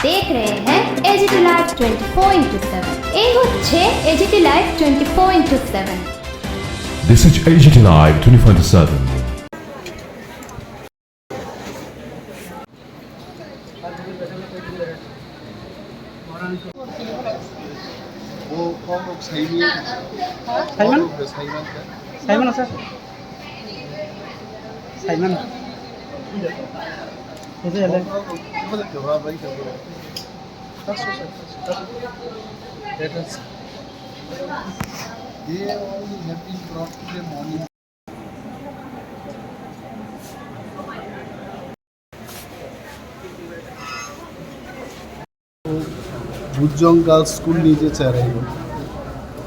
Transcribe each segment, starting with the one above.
देख रहे हैं एजीटी लाइव 24/7 এই হচ্ছে AGT live 24/7 This is AGT Live 24/7. Simon আছে সাইমন এই যে এলে বুজং গার্লস স্কুল নিজে চারাইব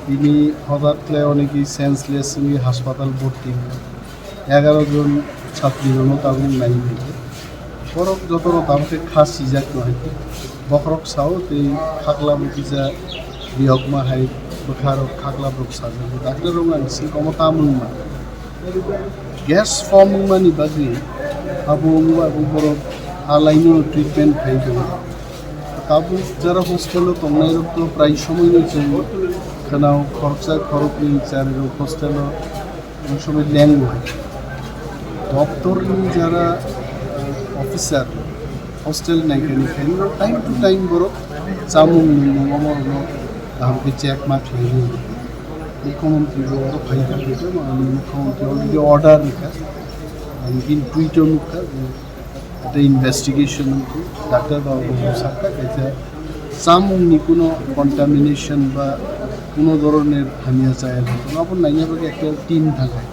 তিনি হঠাৎ করে অনেকেই সেন্সলেস হাসপাতাল ভর্তি 11 জন ছাত্রীজনও তাদের নাই থেকে বরফ যত তামকে খাস সিজাক নয় বখরক সাও এই খাকলা বুকিজা বিহকমা হাই বখারক খাকলা ব্রক সাজা ডাক্তার রঙা সে কমতা মুংমা গ্যাস ফর্ম মুংমানি বাগি আবু আবু বরফ আলাইনো ট্রিটমেন্ট খাইব তাবু যারা হোস্টেল তমনাই রক্ত প্রায় সময় রয়েছে খানাও খরচা খরচনি চারের হোস্টেল অনেক সময় ল্যাঙ্গুয়েজ দপ্তরনি যারা অফিসার হোস্টেল নাইখানি খাইল টাইম টু টাইম বড় চামুং আমার তাহলে চেক মা খাইল মুখ্যমন্ত্রী বড় খাই থাকবে মুখ্যমন্ত্রী অলরেডি অর্ডার রেখা কিন্তু টুইটার মুখা একটা ইনভেস্টিগেশন ডাক্তার বাবু সরকার এটা চামুংনি কোনো কন্টামিনেশন বা কোনো ধরনের হানিয়া চায় আপনার নাইয়াবাকে একটা টিম থাকায়